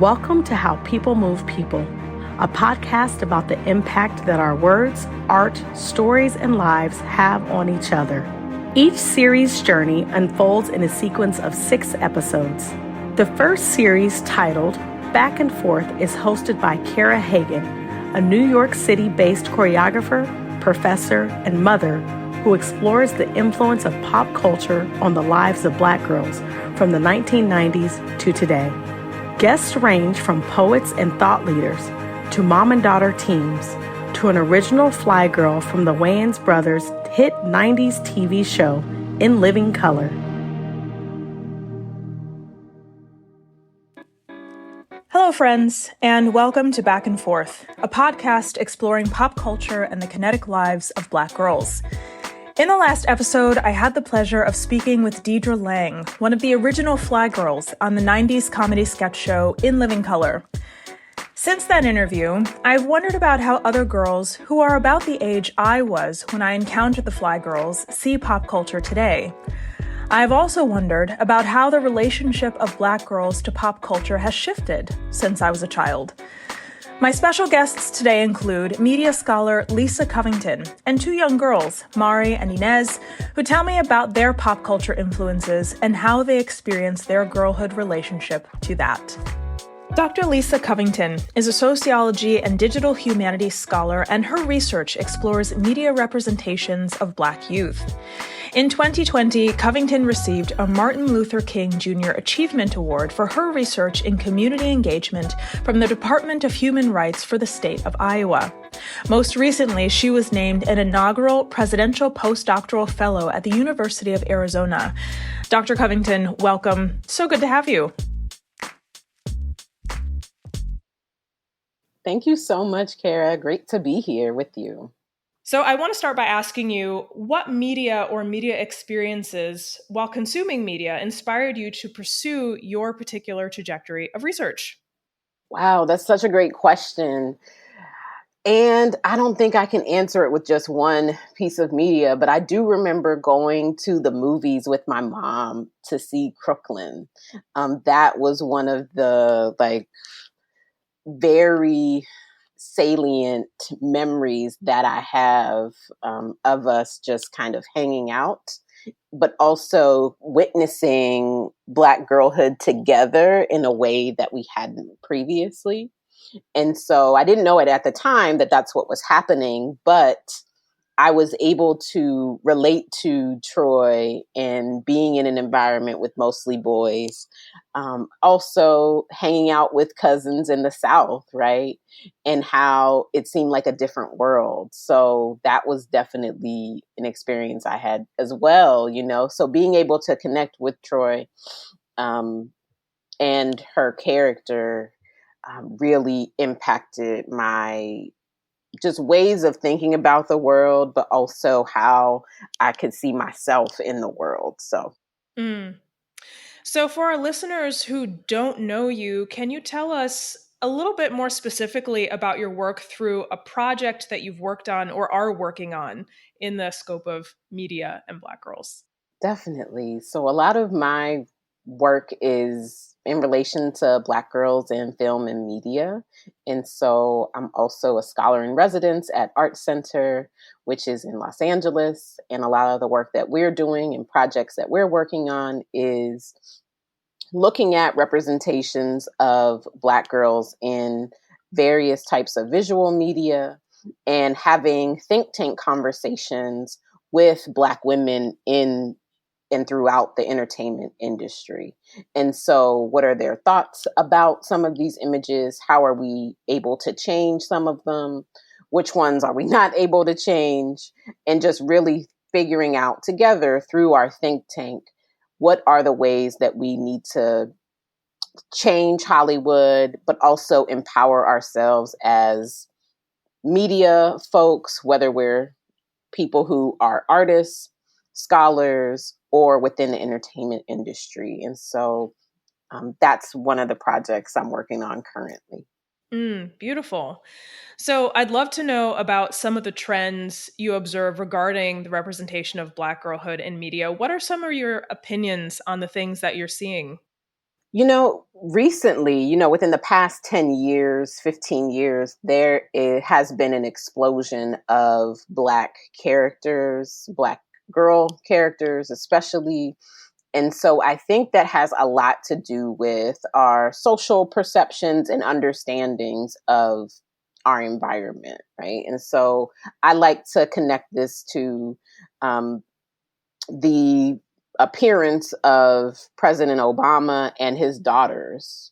Welcome to How People Move People, a podcast about the impact that our words, art, stories, and lives have on each other. Each series journey unfolds in a sequence of 6 episodes. The first series, titled Back and Forth, is hosted by Cara Hagan, a New York City-based choreographer, professor, and mother who explores the influence of pop culture on the lives of Black girls from the 1990s to today. Guests range from poets and thought leaders to mom and daughter teams to an original fly girl from the Wayans brothers' hit 90s TV show In Living Color. Hello, friends, and welcome to Back and Forth, a podcast exploring pop culture and the kinetic lives of Black girls. In the last episode, I had the pleasure of speaking with Deidre Lang, one of the original Fly Girls on the 90s comedy sketch show In Living Color. Since that interview, I've wondered about how other girls who are about the age I was when I encountered the Fly Girls see pop culture today. I've also wondered about how the relationship of Black girls to pop culture has shifted since I was a child. My special guests today include media scholar Lisa Covington and 2 young girls, Mari and Inez, who tell me about their pop culture influences and how they experience their girlhood relationship to that. Dr. Lisa Covington is a sociology and digital humanities scholar, and her research explores media representations of Black youth. In 2020, Covington received a Martin Luther King Jr. Achievement Award for her research in community engagement from the Department of Human Rights for the state of Iowa. Most recently, she was named an inaugural presidential postdoctoral fellow at the University of Arizona. Dr. Covington, welcome. So good to have you. Thank you so much, Cara. Great to be here with you. So I want to start by asking you, what media or media experiences while consuming media inspired you to pursue your particular trajectory of research? Wow, that's such a great question. And I don't think I can answer it with just one piece of media, but I do remember going to the movies with my mom to see Crooklyn. That was one of the very salient memories that I have of us just kind of hanging out, but also witnessing Black girlhood together in a way that we hadn't previously. And so I didn't know it at the time that that's what was happening, but I was able to relate to Troy and being in an environment with mostly boys, also hanging out with cousins in the South, right? And how it seemed like a different world. So that was definitely an experience I had as well, you know? So being able to connect with Troy and her character really impacted my just ways of thinking about the world, but also how I could see myself in the world. So for our listeners who don't know you, can you tell us a little bit more specifically about your work through a project that you've worked on or are working on in the scope of media and Black girls? Definitely. So a lot of my work is in relation to Black girls in film and media. And so I'm also a scholar in residence at Art Center, which is in Los Angeles. And a lot of the work that we're doing and projects that we're working on is looking at representations of Black girls in various types of visual media and having think tank conversations with Black women in and throughout the entertainment industry. And so what are their thoughts about some of these images? How are we able to change some of them? Which ones are we not able to change? And just really figuring out together through our think tank, what are the ways that we need to change Hollywood, but also empower ourselves as media folks, whether we're people who are artists, scholars, or within the entertainment industry. And so that's one of the projects I'm working on currently. Beautiful. So I'd love to know about some of the trends you observe regarding the representation of Black girlhood in media. What are some of your opinions on the things that you're seeing? Recently, within the past 10 years, 15 years, has been an explosion of Black characters, Black girl characters, especially. And so I think that has a lot to do with our social perceptions and understandings of our environment, right? And so I like to connect this to um, the appearance of President Obama and his daughters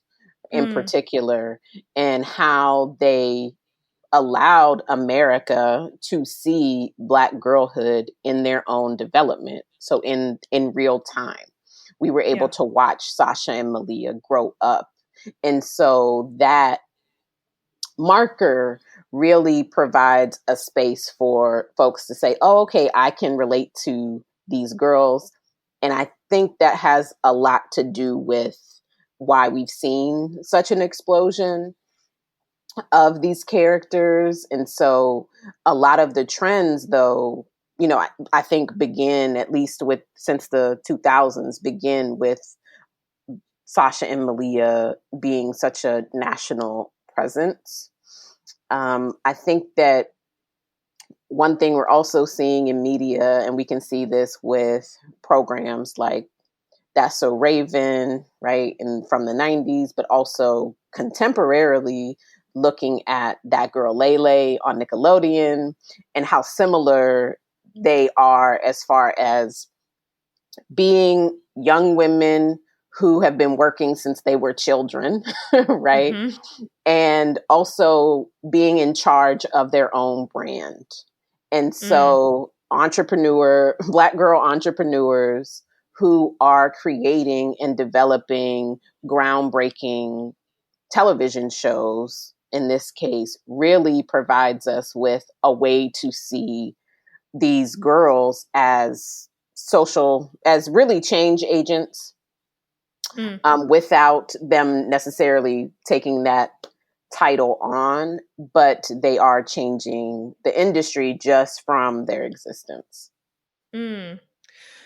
in particular, and how they allowed America to see Black girlhood in their own development. So in real time, we were able to watch Sasha and Malia grow up. And so that marker really provides a space for folks to say, oh, okay, I can relate to these girls. And I think that has a lot to do with why we've seen such an explosion of these characters. And so a lot of the trends, though, I think begin, at least with since the 2000s, begin with Sasha and Malia being such a national presence. I think that one thing we're also seeing in media, and we can see this with programs like That's So Raven, right, and from the 90s, but also contemporarily looking at That Girl Lele on Nickelodeon, and how similar they are as far as being young women who have been working since they were children, right? Mm-hmm. And also being in charge of their own brand. And so Black girl entrepreneurs who are creating and developing groundbreaking television shows, in this case, really provides us with a way to see these girls as really change agents, without them necessarily taking that title on, but they are changing the industry just from their existence.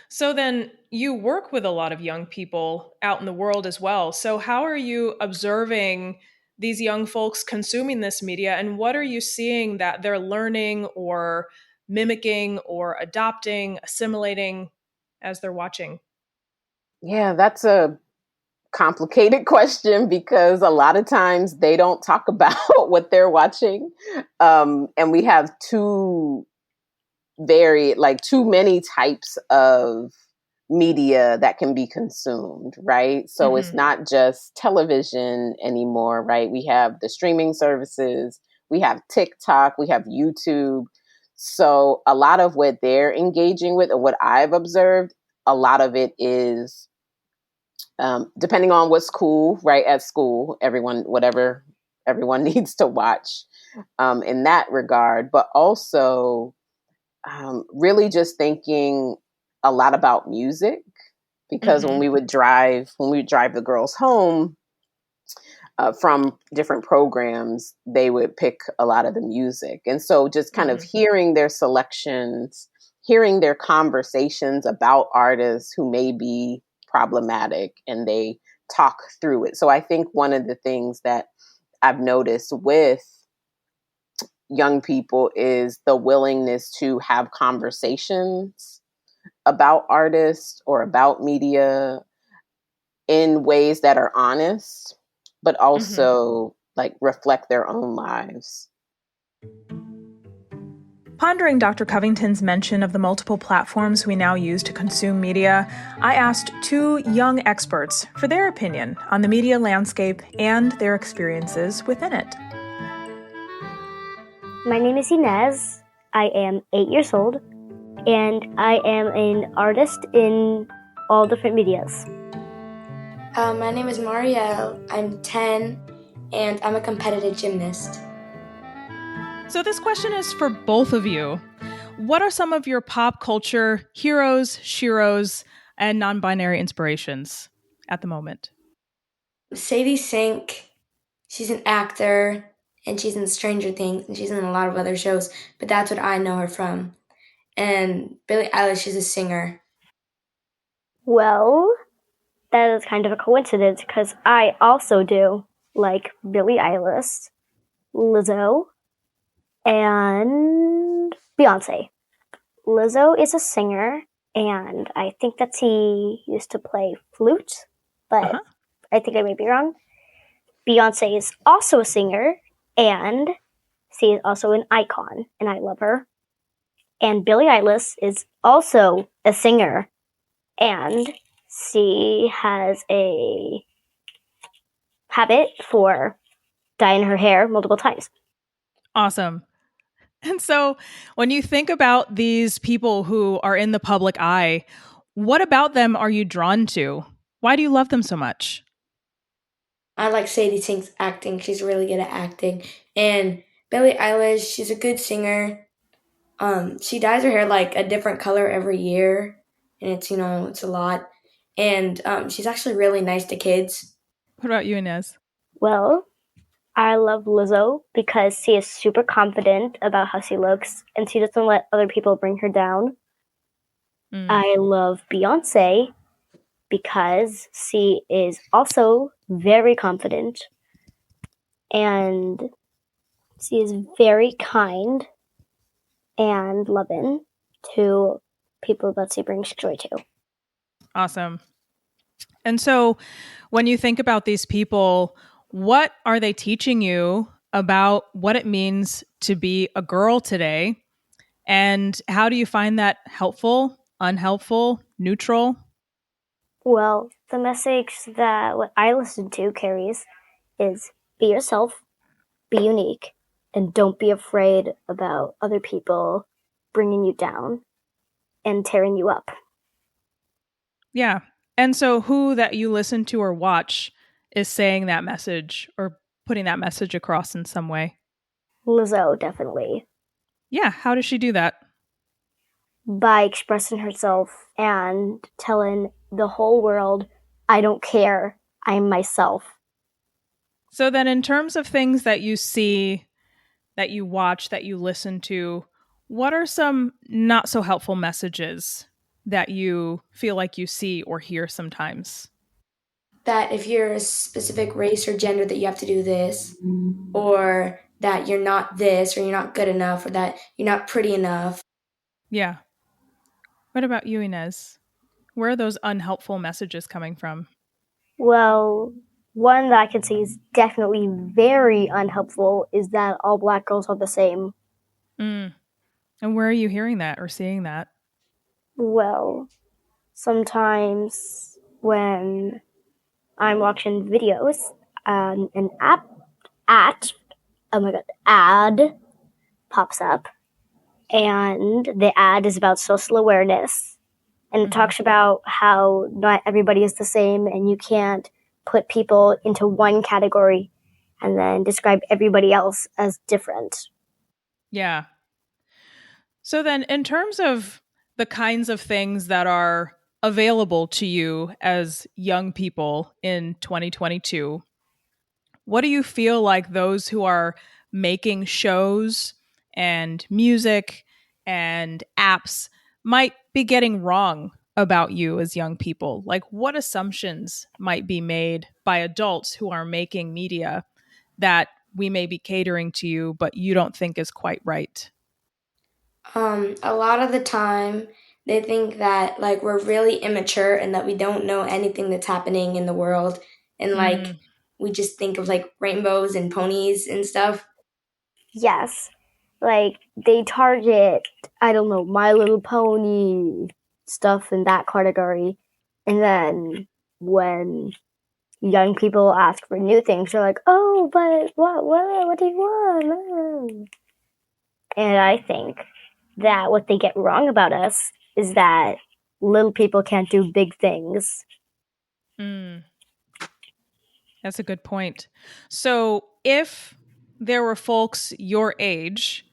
So then you work with a lot of young people out in the world as well. So how are you observing these young folks consuming this media, and what are you seeing that they're learning or mimicking or adopting, assimilating as they're watching? Yeah, that's a complicated question because a lot of times they don't talk about what they're watching. And we have too many types of media that can be consumed, right? So it's not just television anymore, right? We have the streaming services, we have TikTok, we have YouTube. So a lot of what they're engaging with, and what I've observed, a lot of it is depending on what's cool, right? At school, whatever everyone needs to watch in that regard, but also really just thinking a lot about music, because when we would drive the girls home from different programs, they would pick a lot of the music. And so just kind of hearing their selections, hearing their conversations about artists who may be problematic, and they talk through it. So I think one of the things that I've noticed with young people is the willingness to have conversations about artists or about media in ways that are honest, but also like reflect their own lives. Pondering Dr. Covington's mention of the multiple platforms we now use to consume media, I asked two young experts for their opinion on the media landscape and their experiences within it. My name is Inez. I am 8 years old, and I am an artist in all different medias. My name is Marielle. I'm 10, and I'm a competitive gymnast. So this question is for both of you. What are some of your pop culture heroes, sheroes, and non-binary inspirations at the moment? Sadie Sink, she's an actor, and she's in Stranger Things, and she's in a lot of other shows, but that's what I know her from. And Billie Eilish is a singer. Well, that is kind of a coincidence because I also do like Billie Eilish, Lizzo, and Beyonce. Lizzo is a singer, and I think that she used to play flute, but I think I may be wrong. Beyonce is also a singer, and she is also an icon, and I love her. And Billie Eilish is also a singer, and she has a habit for dyeing her hair multiple times. Awesome. And so when you think about these people who are in the public eye, what about them are you drawn to? Why do you love them so much? I like Sadie Sink's acting. She's really good at acting. And Billie Eilish, she's a good singer. She dyes her hair like a different color every year, and it's a lot. And she's actually really nice to kids. What about you, Inez? Well, I love Lizzo because she is super confident about how she looks and she doesn't let other people bring her down. I love Beyonce because she is also very confident and she is very kind and loving to people that she brings joy to. Awesome. And so when you think about these people, what are they teaching you about what it means to be a girl today? And how do you find that helpful, unhelpful, neutral? Well, the message that what I listen to carries is be yourself, be unique, and don't be afraid about other people bringing you down and tearing you up. Yeah. And so who that you listen to or watch is saying that message or putting that message across in some way? Lizzo, definitely. Yeah. How does she do that? By expressing herself and telling the whole world, I don't care, I'm myself. So then in terms of things that you see, that you watch, that you listen to, what are some not so helpful messages that you feel like you see or hear sometimes? That if you're a specific race or gender that you have to do this, or that you're not this, or you're not good enough, or that you're not pretty enough. Yeah. What about you, Inez? Where are those unhelpful messages coming from? Well, one that I can see is definitely very unhelpful is that all black girls are the same. And where are you hearing that or seeing that? Well, sometimes when I'm watching videos, an ad pops up, and the ad is about social awareness, and it talks about how not everybody is the same, and you can't put people into one category and then describe everybody else as different. Yeah. So then, in terms of the kinds of things that are available to you as young people in 2022, what do you feel like those who are making shows and music and apps might be getting wrong about you as young people? Like, what assumptions might be made by adults who are making media that we may be catering to you, but you don't think is quite right? A lot of the time, they think that like we're really immature and that we don't know anything that's happening in the world, and like we just think of like rainbows and ponies and stuff. Yes, like they target, I don't know, My Little Pony stuff in that category, and then when young people ask for new things, they're like, "Oh, but what do you want?" And I think that what they get wrong about us is that little people can't do big things. That's a good point. So, if there were folks your age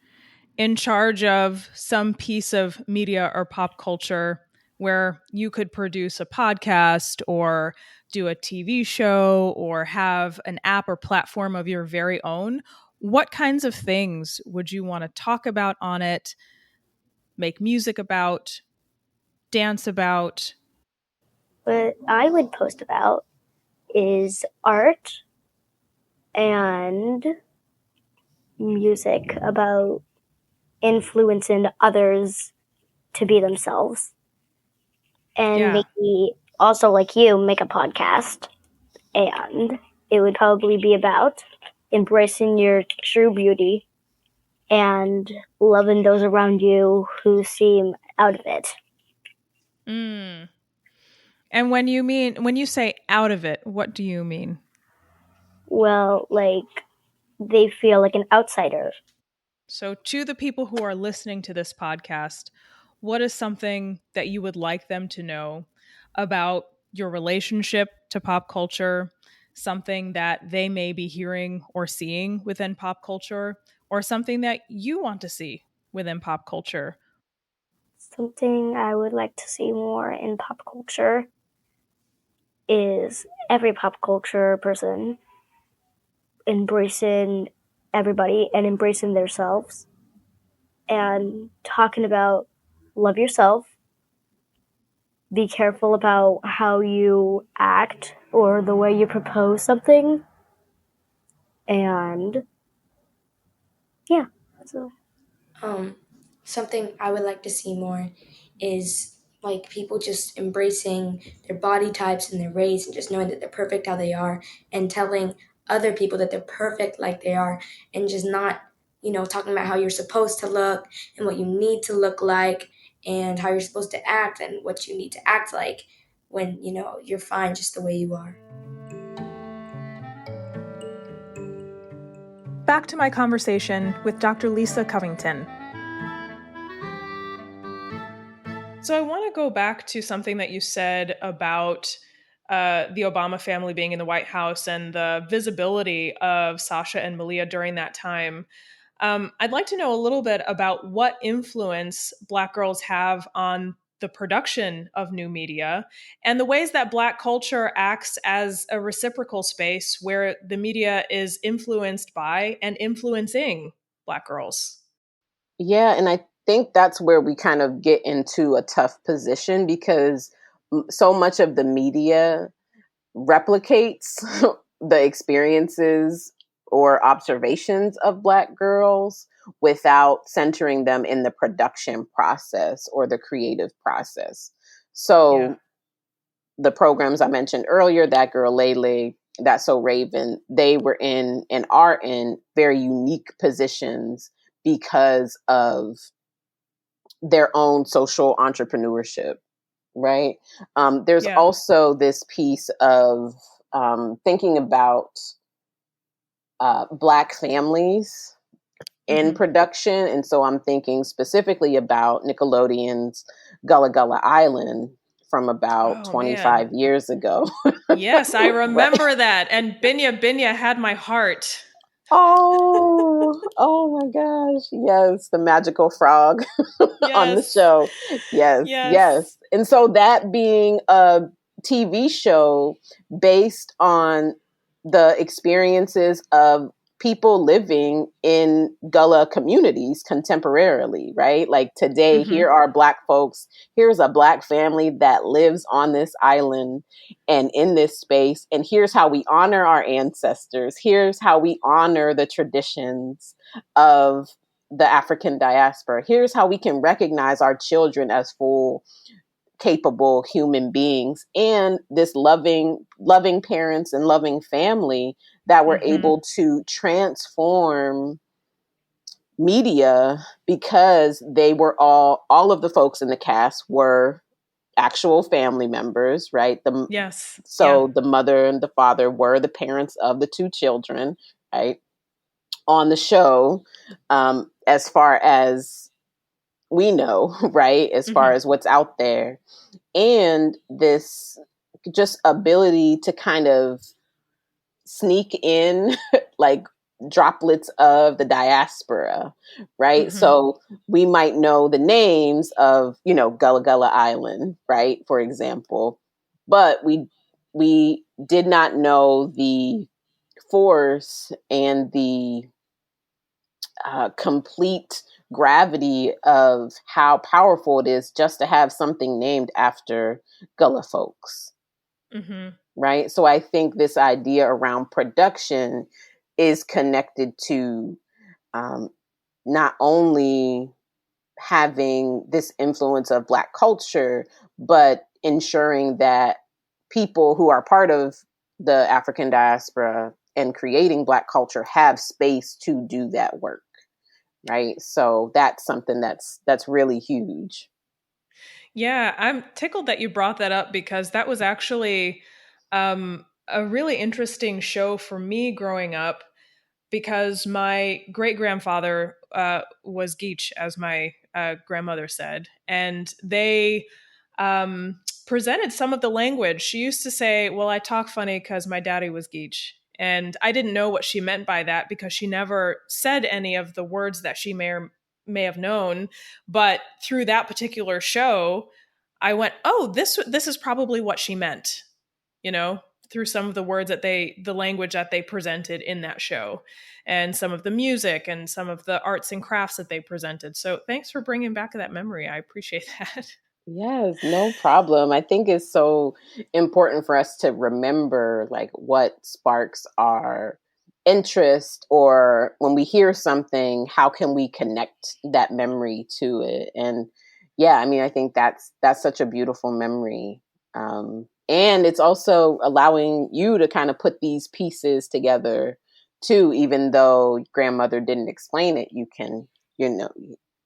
in charge of some piece of media or pop culture where you could produce a podcast or do a TV show or have an app or platform of your very own, what kinds of things would you want to talk about on it, make music about, dance about? what I would post about is art and music, about influencing others to be themselves. And maybe also, like you, make a podcast. And it would probably be about embracing your true beauty and loving those around you who seem out of it. And when you say out of it, what do you mean? Well, like, they feel like an outsider. So to the people who are listening to this podcast, what is something that you would like them to know about your relationship to pop culture, something that they may be hearing or seeing within pop culture, or something that you want to see within pop culture? Something I would like to see more in pop culture is every pop culture person embracing everybody and embracing themselves and talking about love yourself, be careful about how you act or the way you propose something, and yeah, so Something I would like to see more is like people just embracing their body types and their race and just knowing that they're perfect how they are and telling other people that they're perfect like they are and just not, talking about how you're supposed to look and what you need to look like and how you're supposed to act and what you need to act like when, you're fine just the way you are. Back to my conversation with Dr. Lisa Covington. So I want to go back to something that you said about the Obama family being in the White House and the visibility of Sasha and Malia during that time. I'd like to know a little bit about what influence Black girls have on the production of new media and the ways that Black culture acts as a reciprocal space where the media is influenced by and influencing Black girls. Yeah, and I think that's where we kind of get into a tough position because so much of the media replicates the experiences or observations of Black girls without centering them in the production process or the creative process. So the programs I mentioned earlier, That Girl Lele, That's So Raven, they were in and are in very unique positions because of their own social entrepreneurship, right? There's also this piece of thinking about Black families in production. And so I'm thinking specifically about Nickelodeon's Gullah Gullah Island from about 25 years ago. Yes, I remember that. And Binya Binya had my heart. Oh my gosh. Yes, the magical frog on the show. Yes. And so that being a TV show based on the experiences of people living in Gullah communities contemporarily, right? Like today, here are Black folks. Here's a Black family that lives on this island and in this space. And here's how we honor our ancestors. Here's how we honor the traditions of the African diaspora. Here's how we can recognize our children as full, capable human beings, and this loving parents and loving family that were able to transform media because they were all of the folks in the cast were actual family members, right? The mother and the father were the parents of the two children, right? On the show, as far as we know, right? As far as what's out there. And this just ability to kind of sneak in like droplets of the diaspora, right? So we might know the names of, Gullah Gullah Island, right? For example, but we did not know the force and the complete gravity of how powerful it is just to have something named after Gullah folks, Mm-hmm. Right. So I think this idea around production is connected to not only having this influence of Black culture, but ensuring that people who are part of the African diaspora and creating Black culture have space to do that work. Right. So that's something that's really huge. Yeah, I'm tickled that you brought that up because that was actually a really interesting show for me growing up because my great grandfather was Geech, as my grandmother said, and they presented some of the language. She used to say, "Well, I talk funny because my daddy was Geech." And I didn't know what she meant by that because she never said any of the words that she may have known. But through that particular show, I went, "Oh, this is probably what she meant," you know, through some of the words that the language that they presented in that show, and some of the music and some of the arts and crafts that they presented. So thanks for bringing back that memory. I appreciate that. Yes, no problem. I think it's so important for us to remember like what sparks our interest, or when we hear something, how can we connect that memory to it? And yeah, I mean, I think that's such a beautiful memory. And it's also allowing you to kind of put these pieces together too, even though grandmother didn't explain it, you can, you know,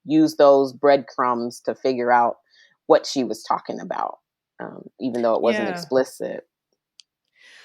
use those breadcrumbs to figure out what she was talking about, even though it wasn't Yeah. explicit.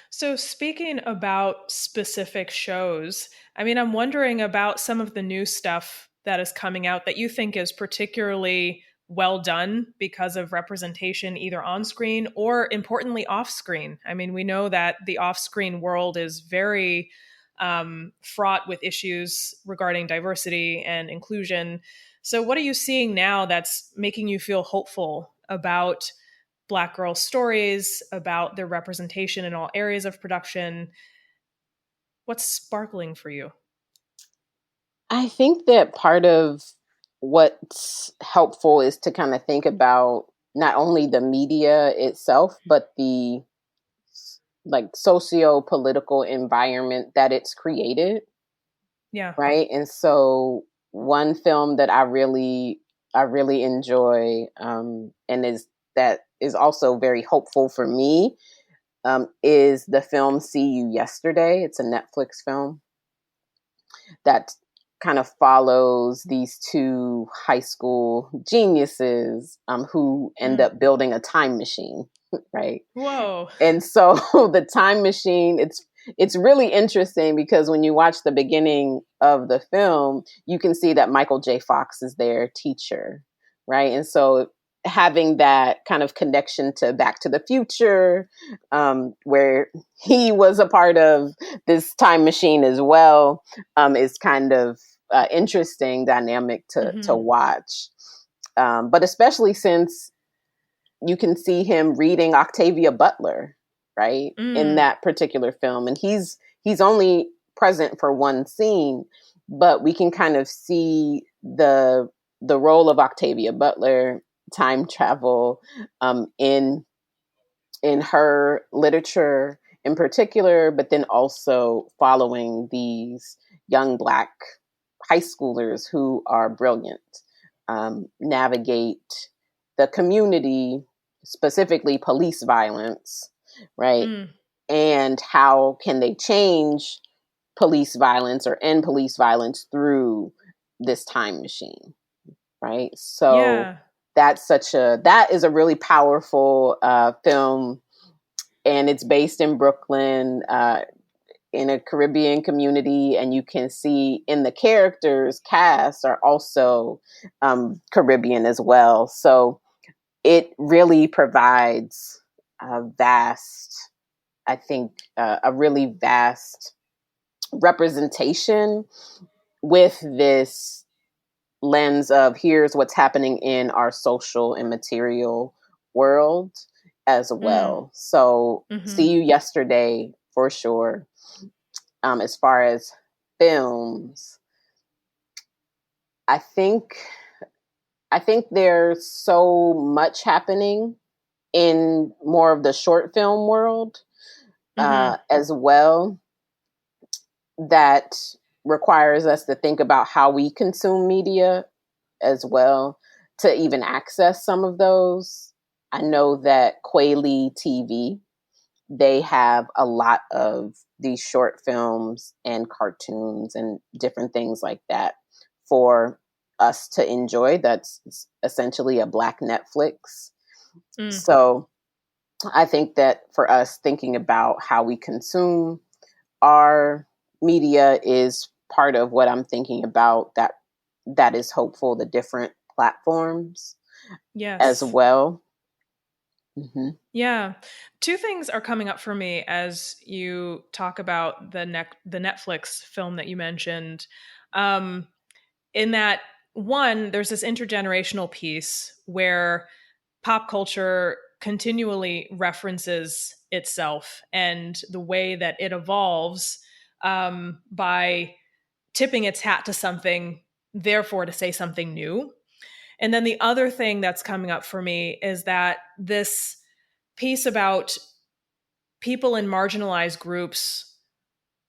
So, speaking about specific shows, I mean, I'm wondering about some of the new stuff that is coming out that you think is particularly well done because of representation either on screen or importantly off screen. I mean, we know that the off screen world is very fraught with issues regarding diversity and inclusion. So, what are you seeing now that's making you feel hopeful about Black girl stories, about their representation in all areas of production? What's sparkling for you? I think that part of what's helpful is to kind of think about not only the media itself, but the like socio-political environment that it's created. Yeah. Right. And so one film that I really enjoy, and is also very hopeful for me, is the film See You Yesterday. It's a Netflix film that kind of follows these two high school geniuses, who end up building a time machine, right? Whoa. And so the time machine, it's really interesting because when you watch the beginning of the film, you can see that Michael J. Fox is their teacher, right? And so having that kind of connection to Back to the Future, where he was a part of this time machine as well, is kind of interesting dynamic to watch. But especially since you can see him reading Octavia Butler, right, in that particular film, and he's only present for one scene, but we can kind of see the role of Octavia Butler, time travel, in her literature in particular, but then also following these young Black high schoolers who are brilliant, navigate the community, specifically police violence, right? And how can they change police violence or end police violence through this time machine, right? So Yeah. that is a really powerful film, and it's based in Brooklyn, in a Caribbean community, and you can see in the characters cast are also Caribbean as well. So it really provides a vast, I think, a really vast representation with this lens of here's what's happening in our social and material world as well. So See You Yesterday for sure. As far as films, I think there's so much happening in more of the short film world as well, that requires us to think about how we consume media as well to even access some of those. I know that Quayle TV, they have a lot of these short films and cartoons and different things like that for us to enjoy. That's essentially a Black Netflix. So I think that for us, thinking about how we consume our media is part of what I'm thinking about, that is hopeful, the different platforms as well. Mm-hmm. Yeah. Two things are coming up for me as you talk about the Netflix film that you mentioned. In that, one, there's this intergenerational piece where pop culture continually references itself and the way that it evolves by tipping its hat to something, therefore to say something new. And then the other thing that's coming up for me is that this piece about people in marginalized groups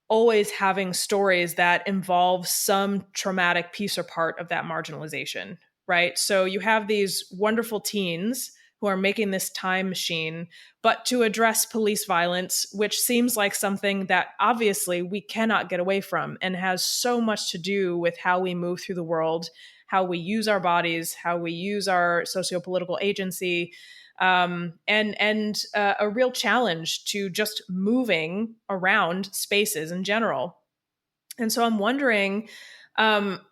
always having stories that involve some traumatic piece or part of that marginalization, right? So you have these wonderful teens who are making this time machine, but to address police violence, which seems like something that obviously we cannot get away from and has so much to do with how we move through the world, how we use our bodies, how we use our sociopolitical agency, and a real challenge to just moving around spaces in general. And so I'm wondering,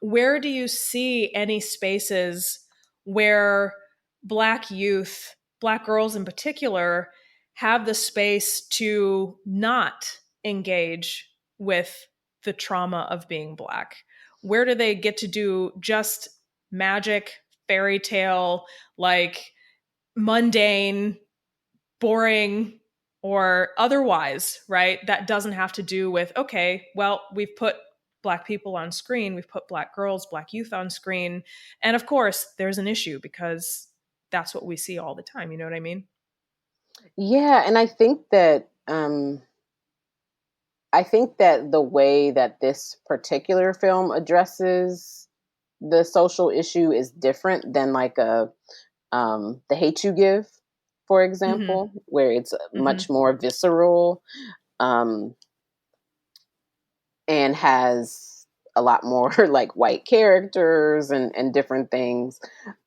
where do you see any spaces where Black youth, Black girls in particular, have the space to not engage with the trauma of being Black? Where do they get to do just magic, fairy tale, like mundane, boring, or otherwise, right? That doesn't have to do with, okay, well, we've put Black people on screen, we've put Black girls, Black youth on screen. And of course, there's an issue because that's what we see all the time. You know what I mean? Yeah, and I think that the way that this particular film addresses the social issue is different than like The Hate You Give, for example, where it's much more visceral, and has a lot more like white characters and different things.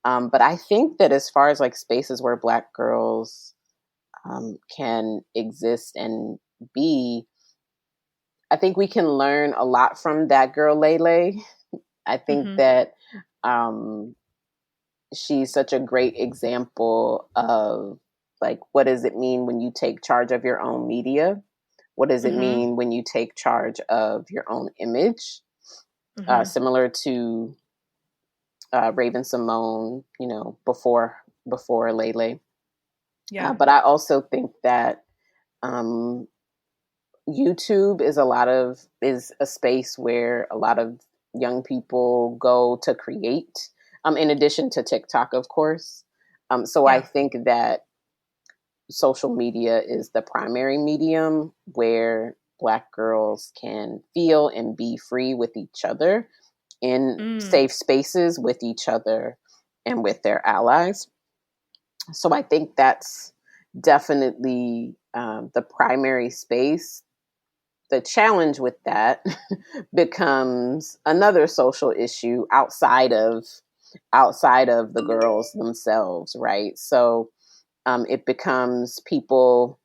But I think that as far as like spaces where Black girls can exist and be, I think we can learn a lot from that girl, Lele. I think that she's such a great example of like, what does it mean when you take charge of your own media? What does it mean when you take charge of your own image? Similar to Raven Simone, you know, before Lele. Yeah. But I also think that YouTube is a space where a lot of young people go to create, in addition to TikTok, of course. So I think that social media is the primary medium where Black girls can feel and be free with each other in safe spaces with each other and with their allies. So I think that's definitely the primary space. The challenge with that becomes another social issue outside of the girls themselves, right? So it becomes people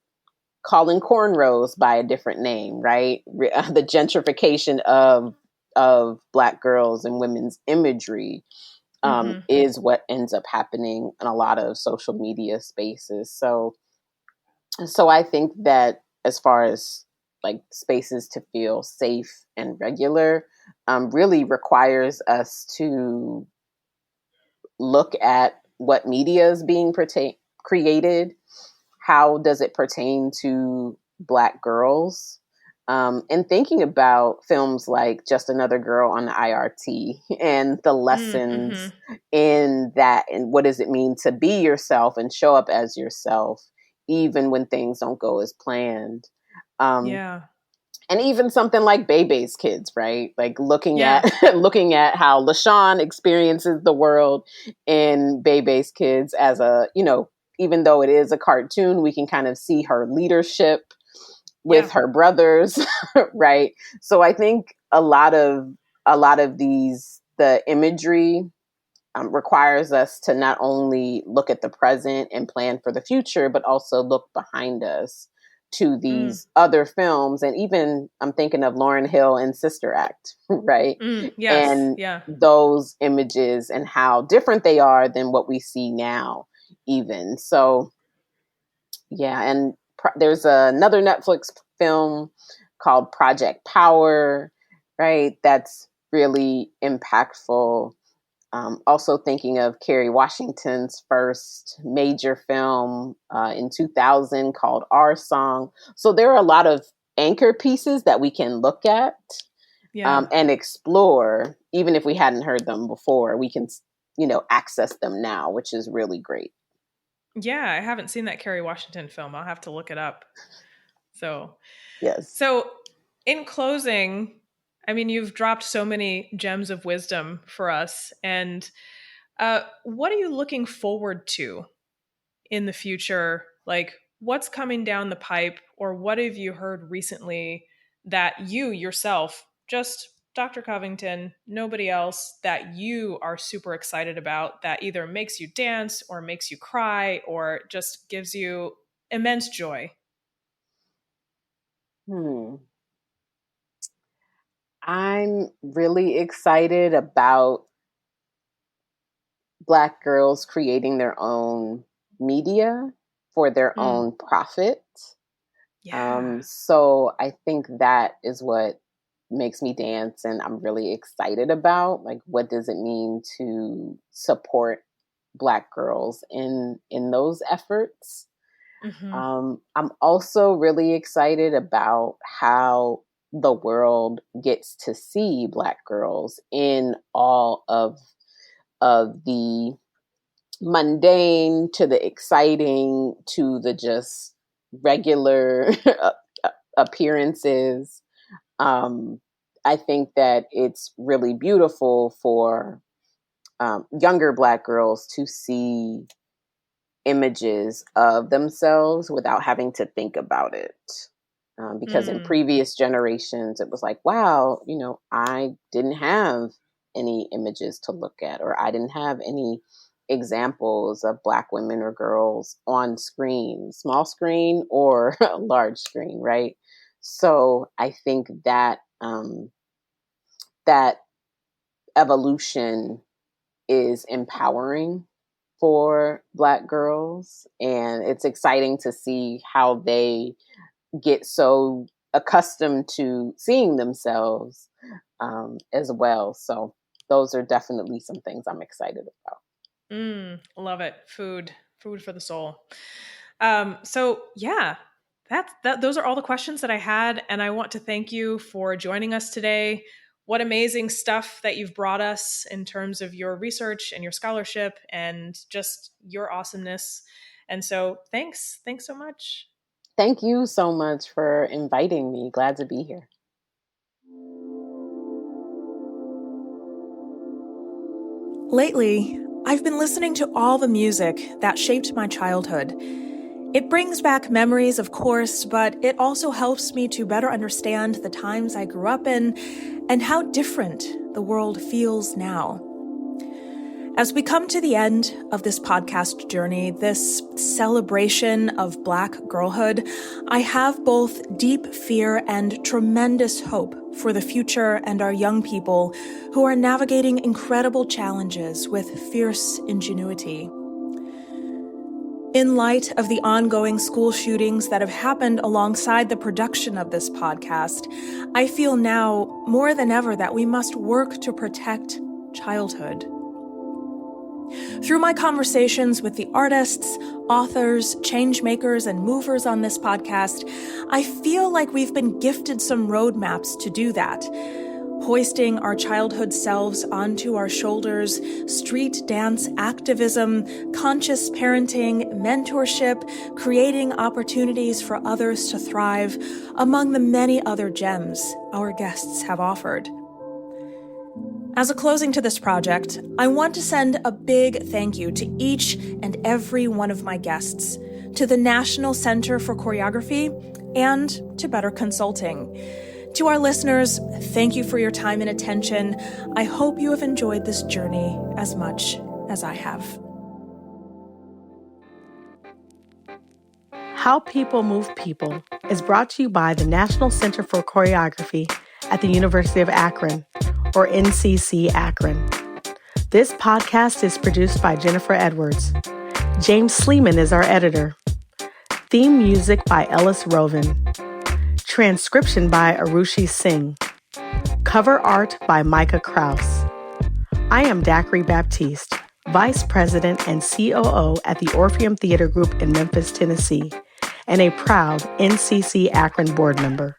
calling cornrows by a different name, right? The gentrification of Black girls and women's imagery is what ends up happening in a lot of social media spaces. So I think that as far as like spaces to feel safe and regular, really requires us to look at what media is being created. How does it pertain to Black girls? And thinking about films like Just Another Girl on the IRT and the lessons in that, and what does it mean to be yourself and show up as yourself, even when things don't go as planned. And even something like Bebe's Kids, right? Like looking at how LaShawn experiences the world in Bebe's Kids as a, even though it is a cartoon, we can kind of see her leadership with her brothers, right? So I think a lot of the imagery requires us to not only look at the present and plan for the future, but also look behind us to these other films. And even I'm thinking of Lauryn Hill and Sister Act, right? And those images and how different they are than what we see now, even. So, and there's another Netflix film called Project Power, right? That's really impactful. Also thinking of Kerry Washington's first major film in 2000 called Our Song. So there are a lot of anchor pieces that we can look at and explore. Even if we hadn't heard them before, we can, access them now, which is really great. Yeah, I haven't seen that Kerry Washington film. I'll have to look it up. So, yes. So in closing, I mean, you've dropped so many gems of wisdom for us. And what are you looking forward to in the future? Like, what's coming down the pipe, or what have you heard recently that you yourself, just Dr. Covington, nobody else, that you are super excited about, that either makes you dance or makes you cry or just gives you immense joy? I'm really excited about Black girls creating their own media for their own profit. So I think that is what makes me dance, and I'm really excited about, like, what does it mean to support Black girls in those efforts. I'm also really excited about how the world gets to see Black girls in all of the mundane to the exciting to the just regular appearances. I think that it's really beautiful for younger Black girls to see images of themselves without having to think about it. Because in previous generations, it was like, wow, I didn't have any images to look at, or I didn't have any examples of Black women or girls on screen, small screen or large screen, right? So I think that that evolution is empowering for Black girls, and it's exciting to see how they get so accustomed to seeing themselves as well. So those are definitely some things I'm excited about. Love it. Food for the soul. So yeah, those are all the questions that I had. And I want to thank you for joining us today. What amazing stuff that you've brought us in terms of your research and your scholarship and just your awesomeness. And so thanks so much. Thank you so much for inviting me. Glad to be here. Lately, I've been listening to all the music that shaped my childhood. It brings back memories, of course, but it also helps me to better understand the times I grew up in and how different the world feels now. As we come to the end of this podcast journey, this celebration of Black girlhood, I have both deep fear and tremendous hope for the future and our young people who are navigating incredible challenges with fierce ingenuity. In light of the ongoing school shootings that have happened alongside the production of this podcast, I feel now more than ever that we must work to protect childhood. Through my conversations with the artists, authors, change makers, and movers on this podcast, I feel like we've been gifted some roadmaps to do that. Hoisting our childhood selves onto our shoulders, street dance activism, conscious parenting, mentorship, creating opportunities for others to thrive, among the many other gems our guests have offered. As a closing to this project, I want to send a big thank you to each and every one of my guests, to the National Center for Choreography, and to Better Consulting. To our listeners, thank you for your time and attention. I hope you have enjoyed this journey as much as I have. How People Move People is brought to you by the National Center for Choreography at the University of Akron, or NCC Akron. This podcast is produced by Jennifer Edwards. James Sleeman is our editor. Theme music by Ellis Roven. Transcription by Arushi Singh. Cover art by Micah Krause. I am Dacre Baptiste, Vice President and COO at the Orpheum Theater Group in Memphis, Tennessee, and a proud NCC Akron board member.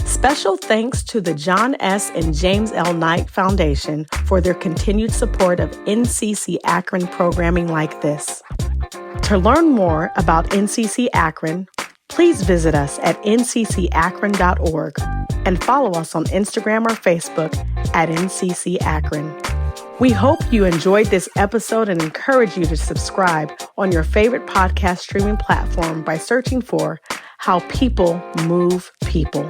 Special thanks to the John S. and James L. Knight Foundation for their continued support of NCC Akron programming like this. To learn more about NCC Akron, please visit us at nccakron.org and follow us on Instagram or Facebook at NCC Akron. We hope you enjoyed this episode and encourage you to subscribe on your favorite podcast streaming platform by searching for How People Move People.